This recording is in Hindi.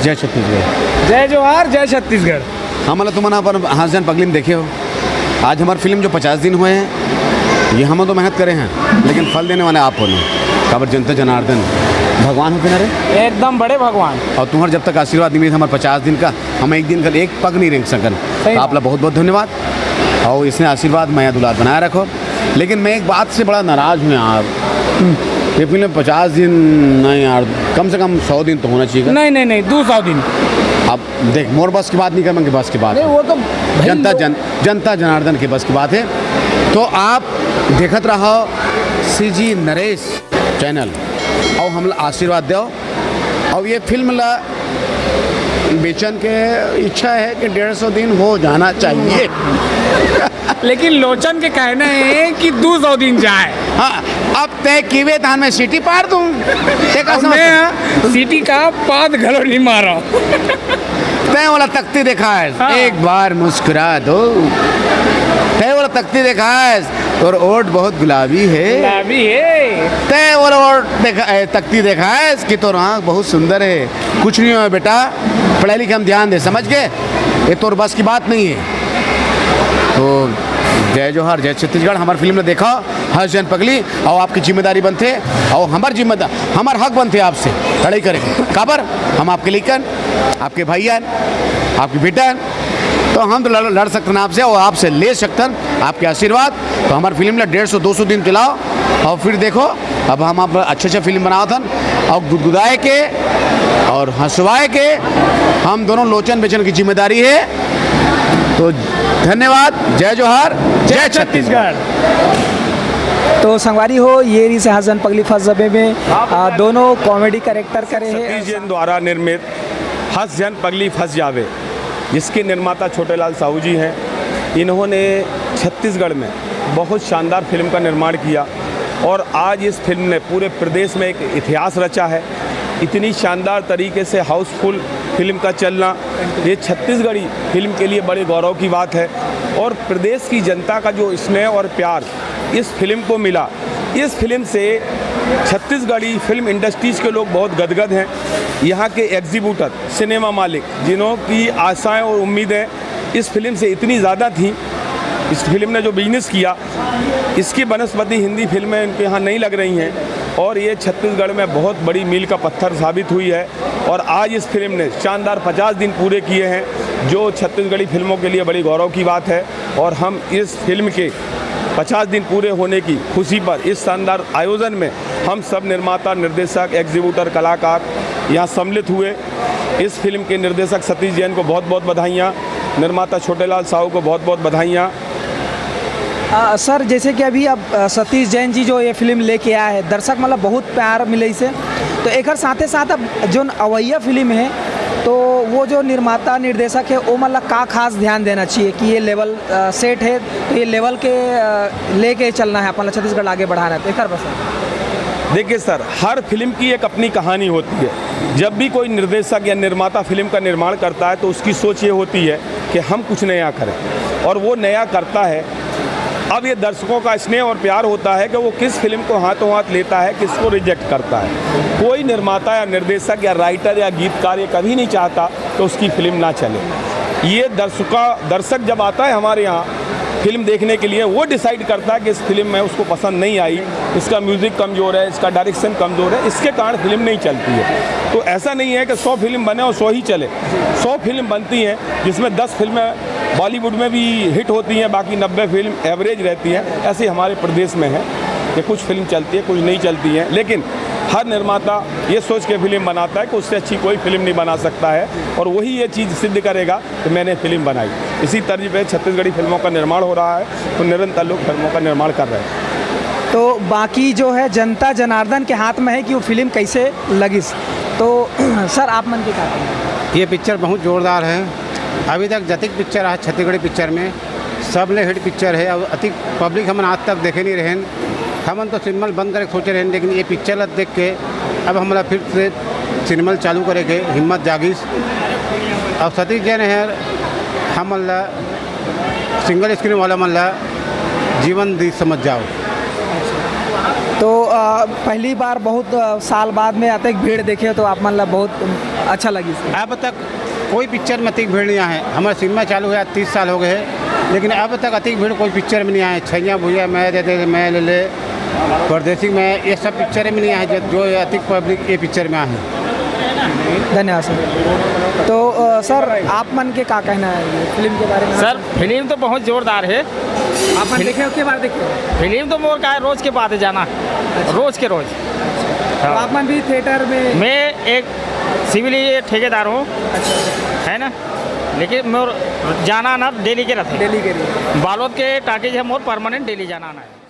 जय छत्तीसगढ़। जय जोहार, जय छत्तीसगढ़। हम तुम्हारा पर हंसजन पगली में देखे हो। आज हमारी फिल्म जो 50 दिन हुए हैं, ये हम तो मेहनत करे हैं, लेकिन फल देने वाले आप हो ना। काबर जनता जनार्दन भगवान होते ना रे, एकदम बड़े भगवान। और तुम्हारे जब तक आशीर्वाद नहीं मिले हमारे 50 दिन का, हम एक दिन का एक पग नहीं रेंग सकन। आप लोग बहुत बहुत धन्यवाद, और इसने आशीर्वाद माया दुलार बनाए रखो। लेकिन मैं एक बात से बड़ा नाराज़ हूँ यार, ये फिल्म 50 दिन नहीं यार, कम से कम 100 दिन तो होना चाहिए। नहीं 200 दिन। अब देख, मोर बस की बात नहीं कर, बस की बात नहीं, वो तो जनता जनार्दन के बस की बात है। तो आप देखत रहो CG नरेश चैनल, और हम आशीर्वाद दो। और ये फिल्म ला बेचन के इच्छा है कि 150 दिन हो जाना चाहिए। लेकिन लोचन के कहना है कि 200 दिन जाए। हाँ, अब तय कीवे धान में सीटी पार दूँ, सीटी का पाद घलो नहीं मारा। तय वाला तख्ती देखा है। हाँ। एक बार मुस्कुरा दो, तय वाला तख्ती देखा है और ओट बहुत गुलाबी है। तय वाला ओट तख्ती देखा है कि तो आँख बहुत सुंदर है। कुछ नहीं हो बेटा, पढ़ाई लिखे हम ध्यान दे, समझ गए? ये तो बस की बात नहीं है। तो जय जोहार, जय छत्तीसगढ़। हमारी फिल्म में देखो हंसजन पगली, और आपकी जिम्मेदारी बनते, और हमार जिम्मेदार, हमार हक बनते आपसे लड़ाई करें। काबर हम आपके लेकर, आपके भाईयान, आपकी बेटन, तो हम तो लड़ सकते हैं आपसे, और आपसे ले सकते हैं आपके आशीर्वाद। तो हमारी फिल्म में 150-200 दिन चलाओ, और फिर देखो अब हम आप अच्छे फिल्म बनाओ था, और गुदगुदाए के और हंसवाए के हम दोनों लोचन बेचन की जिम्मेदारी है। तो धन्यवाद, जय जोहार, जय छत्तीसगढ़। तो संगवारी हो, ये रही से हंसजन पगली फर्स्ट जबे में दोनों कॉमेडी कैरेक्टर करे हैं। सतीश जैन द्वारा निर्मित हंसजन पगली फंस जावे, जिसके निर्माता छोटेलाल साहू जी हैं। इन्होंने छत्तीसगढ़ में बहुत शानदार फिल्म का निर्माण किया, और आज इस फिल्म ने पूरे प्रदेश में एक इतिहास रचा है। इतनी शानदार तरीके से हाउसफुल फिल्म का चलना, ये छत्तीसगढ़ी फिल्म के लिए बड़े गौरव की बात है। और प्रदेश की जनता का जो स्नेह और प्यार इस फिल्म को मिला, इस फिल्म से छत्तीसगढ़ी फिल्म इंडस्ट्रीज के लोग बहुत गदगद हैं। यहाँ के एग्जीब्यूटर, सिनेमा मालिक, जिन्हों की आशाएं और उम्मीदें इस फिल्म से इतनी ज़्यादा थी, इस फिल्म ने जो बिजनेस किया, इसकी बनस्पति हिंदी फिल्में इनके यहाँ नहीं लग रही हैं, और ये छत्तीसगढ़ में बहुत बड़ी मील का पत्थर साबित हुई है। और आज इस फिल्म ने शानदार 50 दिन पूरे किए हैं, जो छत्तीसगढ़ी फिल्मों के लिए बड़ी गौरव की बात है। और हम इस फिल्म के 50 दिन पूरे होने की खुशी पर इस शानदार आयोजन में हम सब निर्माता, निर्देशक, एग्जीब्यूटर, कलाकार यहाँ सम्मिलित हुए। इस फिल्म के निर्देशक सतीश जैन को बहुत बहुत बधाइयाँ, निर्माता छोटेलाल साहू को बहुत बहुत बधाइयाँ। सर, जैसे कि अभी अब सतीश जैन जी जो ये फिल्म लेके आए हैं, दर्शक मतलब बहुत प्यार मिले इसे। तो एक साथे साथ अब जो अवैया फिल्म है, तो वो जो निर्माता निर्देशक है, वो मतलब का खास ध्यान देना चाहिए कि ये लेवल सेट है, तो ये लेवल के लेके चलना है, अपन छत्तीसगढ़ आगे बढ़ाना है। तो एक बस देखिए सर, हर फिल्म की एक अपनी कहानी होती है। जब भी कोई निर्देशक या निर्माता फिल्म का निर्माण करता है, तो उसकी सोच ये होती है कि हम कुछ नया करें, और वो नया करता है। अब ये दर्शकों का स्नेह और प्यार होता है कि वो किस फिल्म को हाथों हाथ लेता है, किसको रिजेक्ट करता है। कोई निर्माता या निर्देशक या राइटर या गीतकार ये कभी नहीं चाहता कि उसकी फिल्म ना चले। ये दर्शक जब आता है हमारे यहाँ फिल्म देखने के लिए, वो डिसाइड करता है कि इस फिल्म में उसको पसंद नहीं आई, इसका म्यूज़िक कमज़ोर है, इसका डायरेक्शन कमज़ोर है, इसके कारण फिल्म नहीं चलती है। तो ऐसा नहीं है कि 100 फिल्म बने और 100 ही चले। 100 फिल्म बनती हैं, जिसमें 10 फिल्में बॉलीवुड में भी हिट होती हैं, बाकी 90 फिल्म एवरेज रहती हैं। ऐसे हमारे प्रदेश में है कि कुछ फिल्म चलती है, कुछ नहीं चलती हैं। लेकिन हर निर्माता ये सोच के फिल्म बनाता है कि उससे अच्छी कोई फिल्म नहीं बना सकता है, और वही ये चीज़ सिद्ध करेगा कि मैंने फिल्म बनाई। इसी तर्ज पे छत्तीसगढ़ी फिल्मों का निर्माण हो रहा है, तो निरंतर लोग फिल्मों का निर्माण कर रहे हैं। तो बाकी जो है जनता जनार्दन के हाथ में है कि वो फिल्म कैसे लगी। तो सर, आप मन के कहा ये पिक्चर बहुत ज़ोरदार है। अभी तक जतिक पिक्चर है छत्तीसगढ़ी पिक्चर में सबले हिट पिक्चर है, और अति पब्लिक हमन आज तक देखे नहीं रहे। हमन तो सिनेमा बंद करे सोचे रहे, लेकिन ये पिक्चर देख के अब हमारा फिर से सिनेमा चालू करे के हिम्मत जागिस। और सतीश जैन है, हम सिंगल स्क्रीन वाला मन जीवन दी समझ जाओ। तो पहली बार बहुत साल बाद में अतिक भीड़ देखे तो आप मतलब बहुत अच्छा लगी सर। अब तक कोई पिक्चर में अतिक भीड़ नहीं आए। हमारा सिनेमा चालू हुआ 30 साल हो गए हैं, लेकिन अब तक अतिक भीड़ कोई पिक्चर में नहीं आए। छैया भुइया, मैं दे दे, मैं ले ले, परदेसी में, ये सब पिक्चर में नहीं आए जो अतिक पब्लिक ये पिक्चर में आए। धन्यवाद सर। तो सर आप मन के क्या कहना है ये फिल्म के बारे में? सर फिल्म तो बहुत जोरदार है। आप मन देखे हो के बार देखे? फिल्म तो मोर का है, रोज के बाद है जाना, रोज के रोज। तो आप मन भी थिएटर में? मैं एक सिविल ठेकेदार हूँ, है ना, लेकिन मोर जाना ना डेली के रहते। डेली के लिए बालोद के टाकीज है मोर परमानेंट डेली जाना आना है।